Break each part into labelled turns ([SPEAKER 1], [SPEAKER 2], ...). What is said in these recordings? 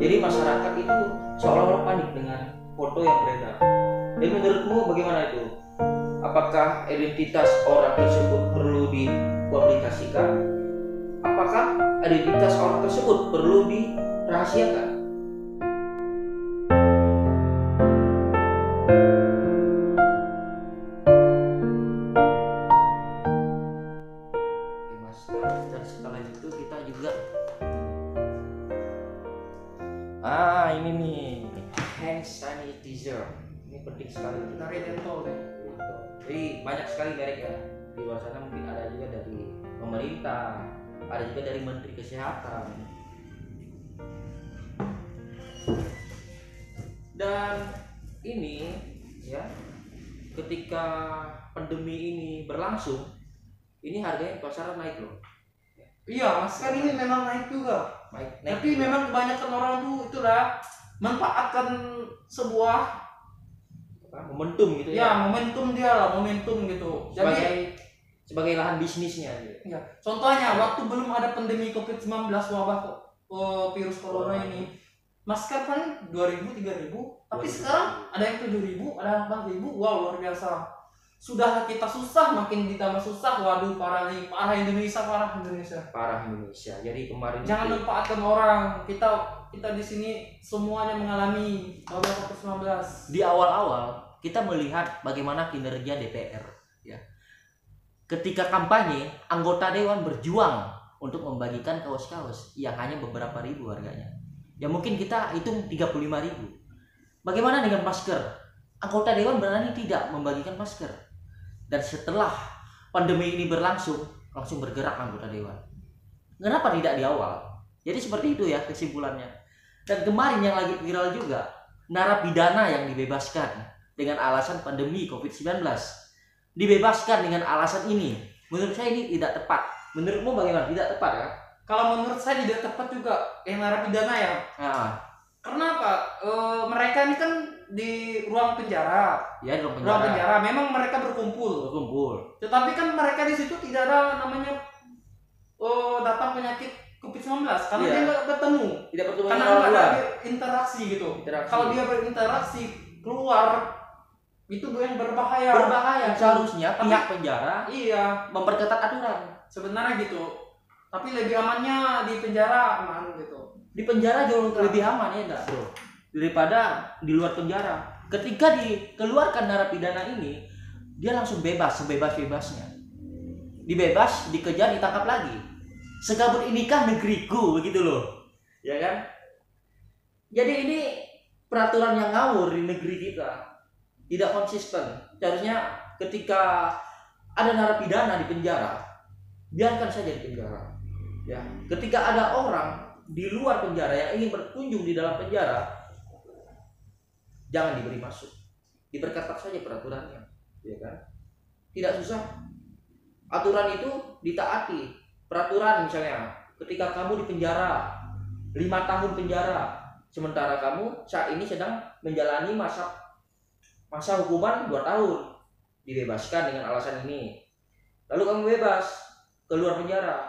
[SPEAKER 1] Jadi masyarakat itu seolah-olah panik dengan foto yang beredar. Dan menurutmu bagaimana itu? Apakah identitas orang tersebut perlu dipublikasikan? Apakah identitas orang tersebut perlu dirahasiakan? Oke mas, dan setelah itu kita juga ini nih hand sanitizer. Ini penting sekali.
[SPEAKER 2] Dari Dettol deh.
[SPEAKER 1] Jadi banyak sekali merek ya di luar sana, mungkin ada juga dari pemerintah, ada juga dari Menteri Kesehatan. Dan ini ya, ketika pandemi ini berlangsung, ini harganya di pasaran naik loh.
[SPEAKER 2] Iya mas, kan ini memang naik juga.
[SPEAKER 1] Naik.
[SPEAKER 2] Tapi memang kebanyakan orang tuh itulah manfaatkan sebuah
[SPEAKER 1] momentum gitu
[SPEAKER 2] ya, momentum dia lah, momentum gitu.
[SPEAKER 1] Sebagai lahan bisnisnya gitu.
[SPEAKER 2] Ya, contohnya waktu belum ada pandemi COVID-19 wabah virus corona ini, masker paling 2.000 3.000, tapi sekarang ada yang 7.000, ada yang 8.000. Wow, luar biasa. Sudah kita susah, makin ditambah susah. Waduh, parah nih, parah Indonesia.
[SPEAKER 1] Jadi kemarin
[SPEAKER 2] jangan manfaatkan orang. Kita di sini semuanya mengalami wabah COVID-19.
[SPEAKER 1] Di awal-awal kita melihat bagaimana kinerja DPR ya. Ketika kampanye, anggota dewan berjuang untuk membagikan kaos-kaos yang hanya beberapa ribu harganya. Ya mungkin kita hitung 35.000. Bagaimana dengan masker? Anggota dewan berani tidak membagikan masker. Dan setelah pandemi ini berlangsung, langsung bergerak anggota dewan. Kenapa tidak di awal? Jadi seperti itu ya kesimpulannya. Dan kemarin yang lagi viral juga, narapidana yang dibebaskan dengan alasan pandemi COVID-19. Dibebaskan dengan alasan ini. Menurut saya ini tidak tepat. Menurutmu bagaimana? Tidak tepat ya?
[SPEAKER 2] Kalau menurut saya tidak tepat juga yang narapidana ya. Karena apa? Mereka ini kan di ruang penjara.
[SPEAKER 1] Ya, di ruang
[SPEAKER 2] penjara. Memang mereka berkumpul. Tetapi kan mereka di situ tidak ada namanya datang penyakit COVID-19 karena dia nggak bertemu.
[SPEAKER 1] Tidak bertemu.
[SPEAKER 2] Karena nggak ada interaksi gitu. Kalau dia berinteraksi keluar, itu yang berbahaya.
[SPEAKER 1] Seharusnya pihak penjara memperketat aturan.
[SPEAKER 2] Sebenarnya gitu. Tapi lebih amannya di penjara aman gitu.
[SPEAKER 1] Di penjara jauh lebih aman ya enggak, Bro? Daripada di luar penjara. Ketika dikeluarkan narapidana ini, dia langsung bebas sebebas-bebasnya. Dibebas, dikejar, ditangkap lagi. Segabut inikah negeriku, begitu loh. Ya kan? Jadi ini peraturan yang ngawur di negeri kita. Tidak konsisten. Seharusnya ketika ada narapidana di penjara, biarkan saja di penjara. Ya, ketika ada orang di luar penjara yang ingin berkunjung di dalam penjara, jangan diberi masuk. Diperketat saja peraturannya, ya kan? Tidak susah. Aturan itu ditaati. Peraturan misalnya, ketika kamu di penjara 5 tahun penjara, sementara kamu saat ini sedang menjalani masa hukuman 2 tahun, dibebaskan dengan alasan ini. Lalu kamu bebas keluar penjara.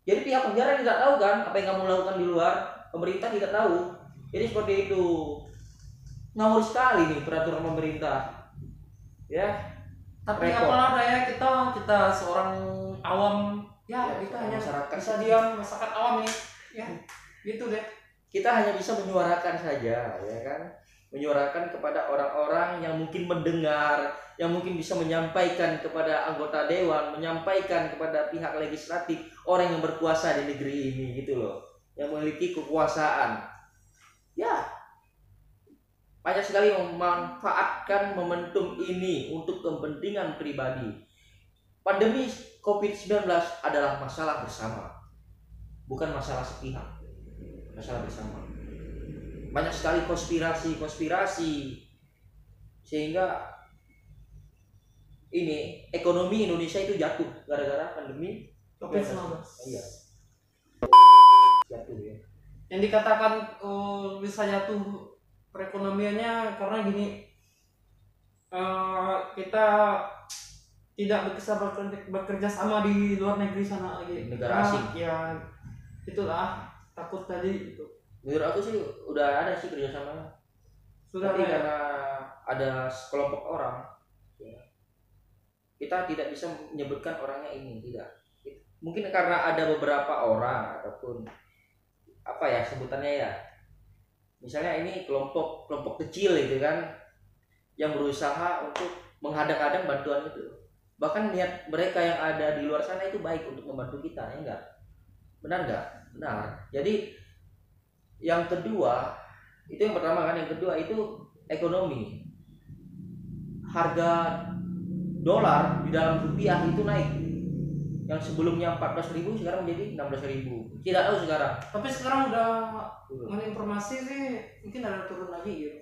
[SPEAKER 1] Jadi pihak penjara tidak tahu kan apa yang kamu lakukan di luar, pemerintah tidak tahu. Jadi seperti itu. Ngawur sekali nih peraturan pemerintah. Ya.
[SPEAKER 2] Tapi apalah ya, kita seorang awam ya, kita hanya
[SPEAKER 1] masyarakat
[SPEAKER 2] bisa diam, masyarakat awam ini. Ya, gitu deh.
[SPEAKER 1] Kita hanya bisa menyuarakan saja, ya kan? Menyuarakan kepada orang-orang yang mungkin mendengar, yang mungkin bisa menyampaikan kepada anggota dewan, menyampaikan kepada pihak legislatif, orang yang berkuasa di negeri ini gitu loh, yang memiliki kekuasaan. Ya, banyak sekali memanfaatkan momentum ini untuk kepentingan pribadi. Pandemi COVID-19 adalah masalah bersama, bukan masalah sepihak, masalah bersama. Banyak sekali konspirasi sehingga ini ekonomi Indonesia itu jatuh gara-gara pandemi
[SPEAKER 2] COVID-19.
[SPEAKER 1] Iya. Jatuh ya.
[SPEAKER 2] Yang dikatakan bisa jatuh perekonomiannya karena gini, kita tidak bisa bekerja sama di luar negeri sana lagi.
[SPEAKER 1] Negara asing.
[SPEAKER 2] Ya itulah takut tadi itu.
[SPEAKER 1] Menurut aku sih udah ada sih kerjasamanya.
[SPEAKER 2] Sudah
[SPEAKER 1] Tapi
[SPEAKER 2] ada ya?
[SPEAKER 1] karena ada sekelompok orang, ya, kita tidak bisa menyebutkan orangnya ini, tidak. Mungkin karena ada beberapa orang ataupun apa ya sebutannya ya. Misalnya ini kelompok kecil itu kan yang berusaha untuk menghadang-hadang bantuan itu. Bahkan niat mereka yang ada di luar sana itu baik untuk membantu kita, ya enggak? Benar enggak? Benar. Jadi yang kedua, itu yang pertama kan, yang kedua itu ekonomi. Harga dolar di dalam rupiah itu naik. Yang sebelumnya 14.000 sekarang menjadi 16.000. Tidak tahu sekarang.
[SPEAKER 2] Tapi sekarang udah mengenai informasi sih mungkin ada turun lagi gitu.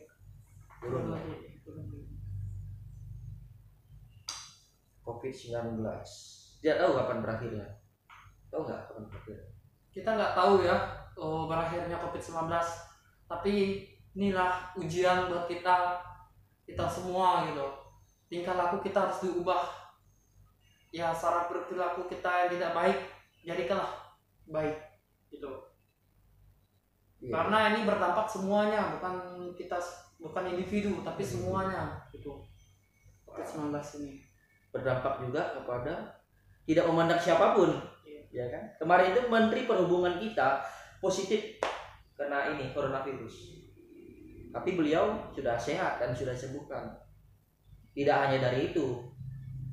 [SPEAKER 1] Turun.
[SPEAKER 2] lagi.
[SPEAKER 1] COVID-19. Tidak tahu kapan berakhirnya. Tahu nggak kapan berakhirnya?
[SPEAKER 2] Kita nggak tahu ya berakhirnya COVID-19. Tapi inilah ujian buat kita semua gitu. Tingkah laku kita harus diubah. Ya, cara berperilaku kita yang tidak baik jadikanlah baik gitu.
[SPEAKER 1] Iya.
[SPEAKER 2] Karena ini berdampak semuanya, bukan individu tapi semuanya gitu. COVID-19 ini
[SPEAKER 1] Berdampak juga kepada tidak memandang siapapun, ya kan? Kemarin itu Menteri Perhubungan kita positif kena ini coronavirus, tapi beliau sudah sehat dan sudah sembuhkan. Tidak hanya dari itu,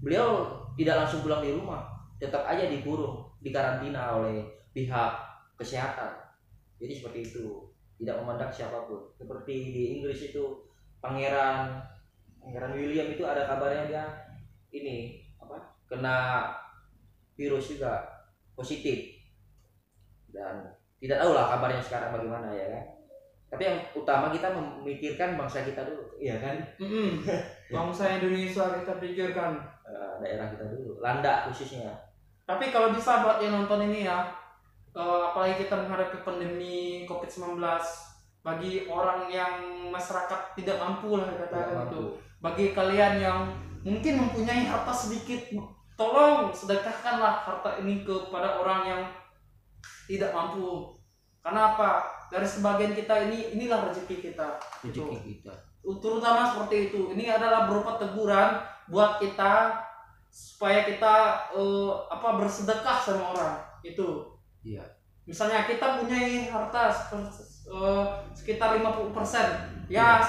[SPEAKER 1] beliau tidak langsung pulang di rumah, tetap aja dikurung, dikarantina oleh pihak kesehatan. Jadi seperti itu, tidak memandang siapapun. Seperti di Inggris itu Pangeran William itu ada kabarnya dia ini kena virus juga positif, dan tidak tahu lah kabarnya sekarang bagaimana, ya kan. Tapi yang utama kita memikirkan bangsa kita dulu, ya kan.
[SPEAKER 2] bangsa Indonesia kita pikirkan,
[SPEAKER 1] daerah kita dulu, Landak khususnya.
[SPEAKER 2] tapi kalau bisa buat yang nonton ini ya, apalagi kita menghadapi pandemi COVID-19, bagi orang yang masyarakat tidak mampu lah katakan itu, bagi kalian yang mungkin mempunyai harta sedikit, tolong sedekahkanlah harta ini kepada orang yang tidak mampu. Karena apa? Dari sebagian kita inilah rezeki kita.
[SPEAKER 1] Rezeki kita.
[SPEAKER 2] Terutama seperti itu. Ini adalah berupa teguran buat kita supaya kita bersedekah sama orang. Itu.
[SPEAKER 1] Iya.
[SPEAKER 2] Misalnya kita punya harta sekitar 50%. Ya,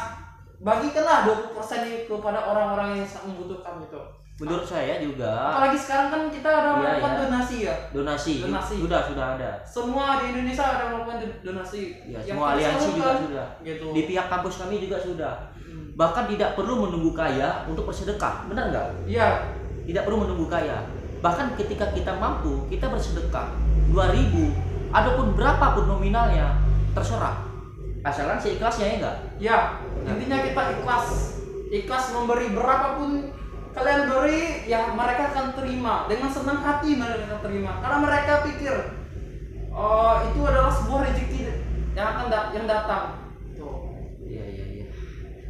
[SPEAKER 2] bagikanlah 20% kepada orang-orang yang sangat membutuhkan itu.
[SPEAKER 1] Menurut saya juga.
[SPEAKER 2] Apalagi sekarang kan kita ada melakukan donasi ya.
[SPEAKER 1] Donasi. Sudah ada.
[SPEAKER 2] Semua di Indonesia ada melakukan donasi.
[SPEAKER 1] Ya, semua aliansi juga sudah.
[SPEAKER 2] Gitu.
[SPEAKER 1] Di pihak kampus kami juga sudah. Bahkan tidak perlu menunggu kaya untuk bersedekah, benar nggak?
[SPEAKER 2] Iya.
[SPEAKER 1] Tidak perlu menunggu kaya. Bahkan ketika kita mampu, kita bersedekah 2.000 ataupun berapapun nominalnya, terserah. Asalkan seikhlasnya, ya enggak?
[SPEAKER 2] Ya, intinya kita ikhlas memberi berapapun kalian beri, ya mereka akan terima dengan senang hati, mereka akan terima karena mereka pikir itu adalah sebuah rezeki yang datang.
[SPEAKER 1] Iya.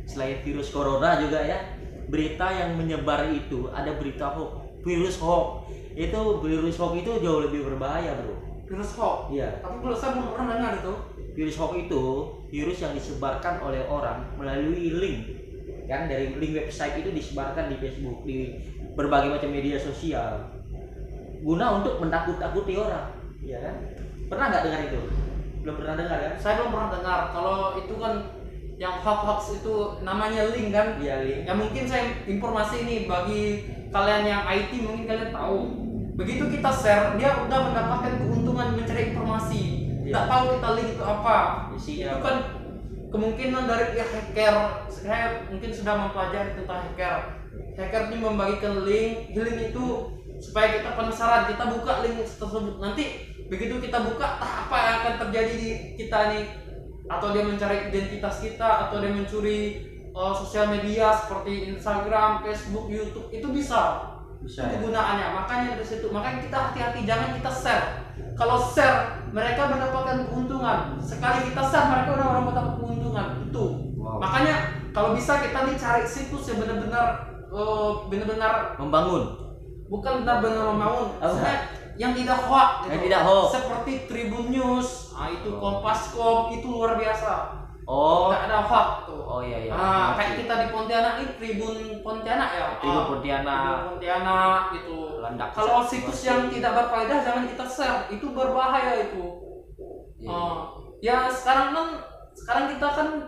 [SPEAKER 1] Selain virus corona juga ya, berita yang menyebar itu ada berita hoax, virus hoax. Virus hoax itu jauh lebih berbahaya, bro.
[SPEAKER 2] Virus hoax.
[SPEAKER 1] Iya.
[SPEAKER 2] Tapi saya belum pernah dengar itu.
[SPEAKER 1] Virus hoax itu virus yang disebarkan oleh orang melalui link, kan, dari link website itu disebarkan di Facebook, di berbagai macam media sosial, guna untuk menakut-takuti orang, ya kan? Pernah nggak dengar itu? Belum pernah dengar kan?
[SPEAKER 2] Saya belum pernah dengar. Kalau itu kan yang hoax itu namanya link kan?
[SPEAKER 1] Iya, link.
[SPEAKER 2] Ya mungkin saya informasi ini bagi kalian yang IT mungkin kalian tahu. Begitu kita share, dia udah mendapatkan keuntungan mencari informasi. Nggak tahu kita link itu apa.
[SPEAKER 1] Isinya
[SPEAKER 2] itu kan kemungkinan dari pihak hacker. Saya mungkin sudah mempelajari tentang hacker. Hacker ini membagikan link itu supaya kita penasaran, kita buka link tersebut. Nanti begitu kita buka, apa yang akan terjadi di kita nih? Atau dia mencari identitas kita, atau dia mencuri sosial media seperti Instagram, Facebook, YouTube, itu bisa itu kegunaannya. Makanya dari situ, makanya kita hati-hati, jangan kita share. Kalau share, mereka mendapatkan keuntungan. Sekali kita share, mereka orang mendapat keuntungan. Itu. Wow. Makanya kalau bisa kita nih cari situs yang benar-benar
[SPEAKER 1] membangun.
[SPEAKER 2] Bukan benar-benar membangun. Maksudnya yang tidak hoax gitu.
[SPEAKER 1] Yang tidak hoax.
[SPEAKER 2] Seperti Tribun News, itu Kompas.com, itu luar biasa.
[SPEAKER 1] Oh.
[SPEAKER 2] Nggak ada hoax tuh.
[SPEAKER 1] Oh iya iya.
[SPEAKER 2] Kayak kita di Pontianak ini Tribun Pontianak ya.
[SPEAKER 1] Tribun Pontianak.
[SPEAKER 2] Tribun Pontianak gitu.
[SPEAKER 1] Landak.
[SPEAKER 2] Kalau situs yang tidak berfaedah jangan kita share, itu berbahaya itu. Ya sekarang kita kan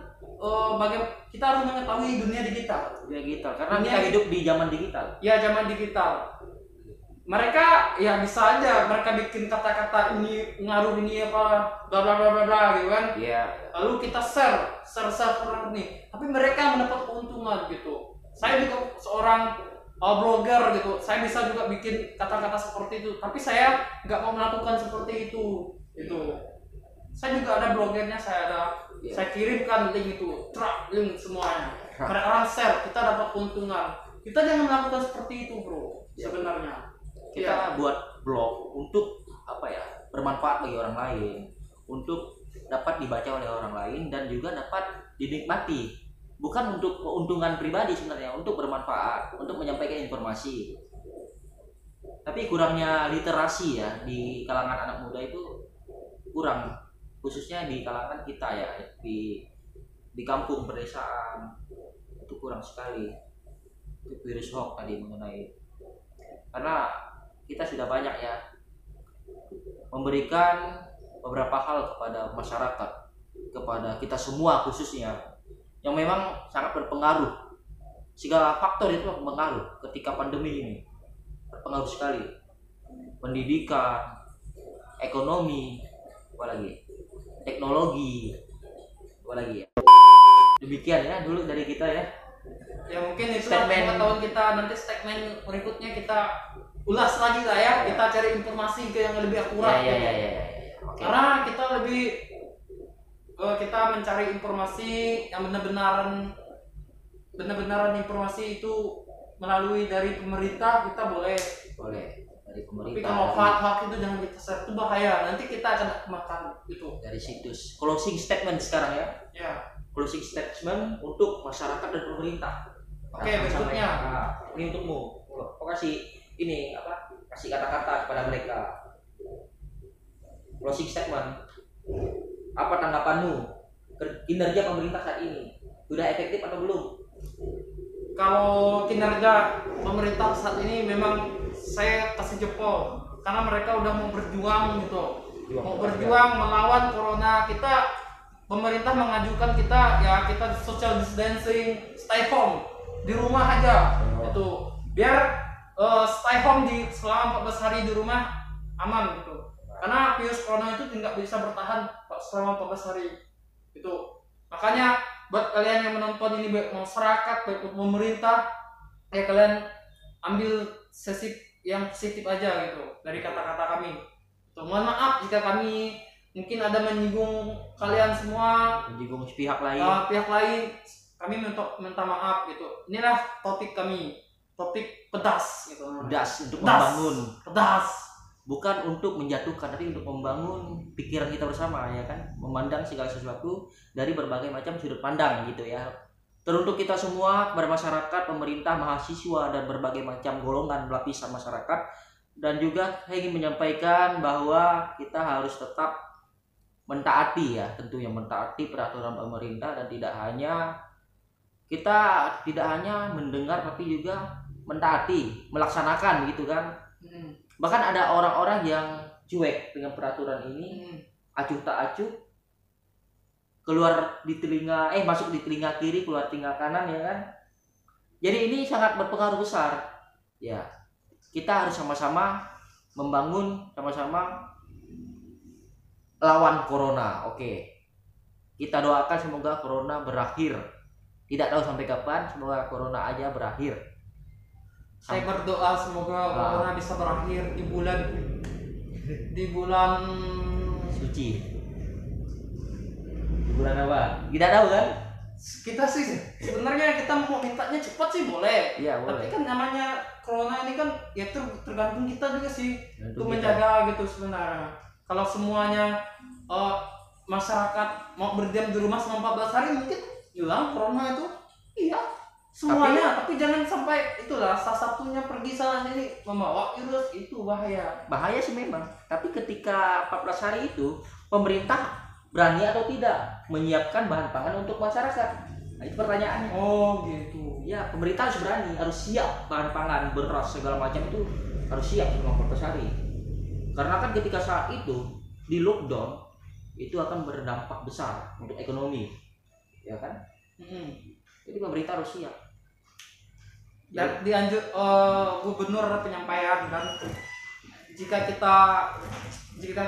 [SPEAKER 2] kita harus mengetahui dunia digital.
[SPEAKER 1] Karena kita hidup di zaman digital.
[SPEAKER 2] Ya, zaman digital. Mereka ya bisa aja mereka bikin kata-kata ini ngaruh ini apa bla bla bla bla bla gitu kan.
[SPEAKER 1] Iya.
[SPEAKER 2] Lalu kita share nih. Tapi mereka mendapat keuntungan gitu. Saya juga seorang blogger gitu. Saya bisa juga bikin kata-kata seperti itu. Tapi saya nggak mau melakukan seperti itu. Itu. Saya juga ada blogernya, saya kirimkan link itu, link semuanya. Karena orang share, kita dapat keuntungan. Kita jangan melakukan seperti itu, bro. Sebenarnya
[SPEAKER 1] kita buat blog untuk bermanfaat bagi orang lain, untuk dapat dibaca oleh orang lain dan juga dapat dinikmati, bukan untuk keuntungan pribadi sebenarnya, untuk bermanfaat, untuk menyampaikan informasi. Tapi kurangnya literasi ya di kalangan anak muda itu kurang, khususnya di kalangan kita ya, di kampung pedesaan itu kurang sekali itu virus hoax tadi mengenai, karena kita sudah banyak ya memberikan beberapa hal kepada masyarakat, kepada kita semua khususnya, yang memang sangat berpengaruh. Segala faktor itu berpengaruh ketika pandemi ini, berpengaruh sekali. Pendidikan, ekonomi, apalagi teknologi, apalagi ya. Demikian ya dulu dari kita ya.
[SPEAKER 2] Ya mungkin itu pengetahuan kita, nanti segmen berikutnya kita ulas lagi lah ya. Kita cari informasi ke yang lebih akurat.
[SPEAKER 1] Ya.
[SPEAKER 2] Okay. Karena kita kita mencari informasi yang benar-benaran informasi itu melalui dari pemerintah, kita boleh dari pemerintah. Tapi kalau hoax itu jangan kita share, itu bahaya. Nanti kita akan makan itu
[SPEAKER 1] dari situs. Closing statement sekarang ya.
[SPEAKER 2] Ya.
[SPEAKER 1] Closing statement untuk masyarakat dan pemerintah.
[SPEAKER 2] Oke, berikutnya.
[SPEAKER 1] Ini untukmu. Kasih kasih kata-kata kepada mereka. Closing statement. Apa tanggapanmu kinerja pemerintah saat ini? Sudah efektif atau belum?
[SPEAKER 2] Kalau kinerja pemerintah saat ini memang saya kasih jempol, karena mereka udah mau berjuang gitu. Mau berjuang melawan corona. Pemerintah mengajukan kita social distancing, stay home, di rumah aja. Itu biar stay home selama 14 hari di rumah aman gitu. Karena virus corona itu tidak bisa bertahan selama 14 hari. Itu. Makanya buat kalian yang menonton ini, baik masyarakat, baik pemerintah, kalian ambil sesi yang positif aja gitu dari kata-kata kami. Mohon maaf jika kami mungkin ada menyinggung kalian semua,
[SPEAKER 1] menyinggung pihak lain.
[SPEAKER 2] Kami minta maaf gitu. Inilah topik kami, topik pedas gitu.
[SPEAKER 1] Pedas untuk membangun.
[SPEAKER 2] Pedas.
[SPEAKER 1] Bukan untuk menjatuhkan, tapi untuk membangun pikiran kita bersama ya kan, memandang segala sesuatu dari berbagai macam sudut pandang gitu ya. Teruntuk kita semua, kepada masyarakat, pemerintah, mahasiswa dan berbagai macam golongan lapisan masyarakat. Dan juga saya ingin menyampaikan bahwa kita harus tetap mentaati ya, tentunya mentaati peraturan pemerintah, dan kita tidak hanya mendengar tapi juga mentaati, melaksanakan gitu kan. Bahkan ada orang-orang yang cuek dengan peraturan ini, acuh tak acuh, keluar di telinga, masuk di telinga kiri, keluar telinga kanan ya kan. Jadi ini sangat berpengaruh besar. Ya, kita harus sama-sama membangun, sama-sama lawan corona. Oke. Kita doakan semoga corona berakhir. Tidak tahu sampai kapan, semoga corona aja berakhir.
[SPEAKER 2] Saya berdoa semoga corona bisa berakhir di bulan
[SPEAKER 1] suci. Di bulan apa? Tidak tahu kan?
[SPEAKER 2] Kita sih sebenarnya kita mau mintanya cepat sih boleh.
[SPEAKER 1] Iya, boleh.
[SPEAKER 2] Tapi kan namanya corona ini kan ya tergantung kita juga sih untuk menjaga gitu sebenarnya. Kalau semuanya masyarakat mau berdiam di rumah selama 14 hari mungkin hilang corona itu. Iya. semuanya, tapi jangan sampai itulah salah satunya pergi sana sini membawa virus, itu bahaya.
[SPEAKER 1] Bahaya sih memang. Tapi ketika 14 hari itu pemerintah berani atau tidak menyiapkan bahan pangan untuk masyarakat? Nah, itu pertanyaannya.
[SPEAKER 2] Oh gitu.
[SPEAKER 1] Ya, pemerintah harus berani, harus siap bahan pangan, beras segala macam itu harus siap selama 14 hari. Karena kan ketika saat itu di lockdown itu akan berdampak besar untuk ekonomi, ya kan? Jadi pemerintah harus siap.
[SPEAKER 2] Dan gubernur ada penyampaian kan, jika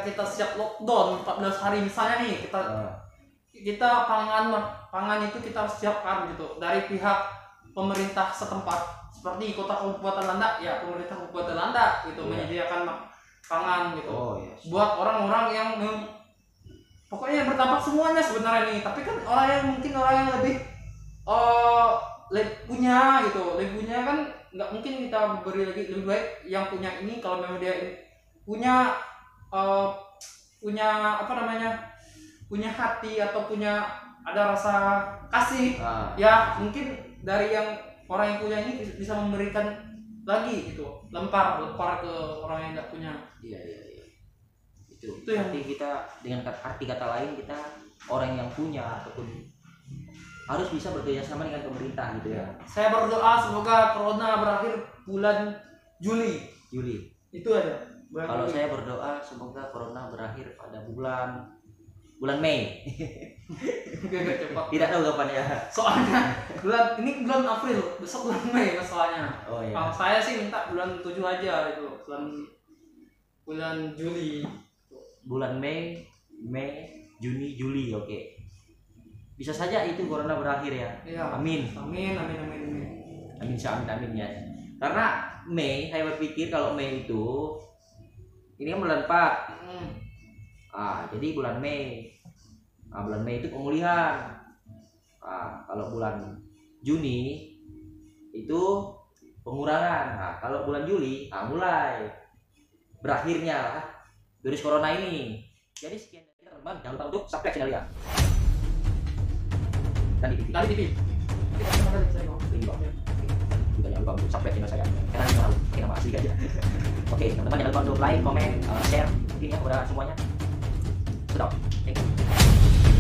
[SPEAKER 2] kita siap lockdown 14 hari misalnya nih, kita pangan itu kita harus siapkan gitu dari pihak pemerintah setempat, seperti kota kabupaten Landak ya, pemerintah kabupaten Landak gitu menyediakan pangan gitu. Buat orang-orang yang pokoknya berdampak semuanya sebenarnya nih, tapi kan orang yang lebih punya gitu, lebih punya kan nggak mungkin kita beri lagi, lebih baik yang punya ini kalau memang dia punya apa namanya, punya hati atau punya ada rasa kasih ya, mungkin dari yang orang yang punya ini bisa memberikan lagi gitu, lempar ke orang yang nggak punya.
[SPEAKER 1] Iya. Itu yang kita dengan arti kata lain, kita orang yang punya ataupun harus bisa bekerja sama dengan pemerintah gitu ya.
[SPEAKER 2] Saya berdoa semoga corona berakhir bulan Juli. Itu aja.
[SPEAKER 1] Kalau saya berdoa semoga corona berakhir pada bulan Mei. Tidak tahu kapan ya.
[SPEAKER 2] Soalnya bulan April, besok bulan Mei masalahnya.
[SPEAKER 1] Oh iya.
[SPEAKER 2] Kalau saya sih minta bulan 7 aja itu, bulan Juli.
[SPEAKER 1] Bulan Mei, Juni, Juli, oke. Bisa saja itu corona berakhir ya. Amin ya. Karena Mei, saya berpikir kalau Mei itu ini kan bulan 4. Jadi bulan Mei. Bulan Mei itu pemulihan. Kalau bulan Juni itu pengurangan. Kalau bulan Juli mulai berakhirnya lah virus corona ini. Jadi sekian dari teman-teman, jangan lupa untuk subscribe channel ya. Dan di TV. Juga jangan lupa untuk subscribe channel saya. Karena ini tahu nama asli aja. Oke, teman-teman jangan lupa untuk like, comment, share mungkin ya kepada semuanya. Sudah. Thank you.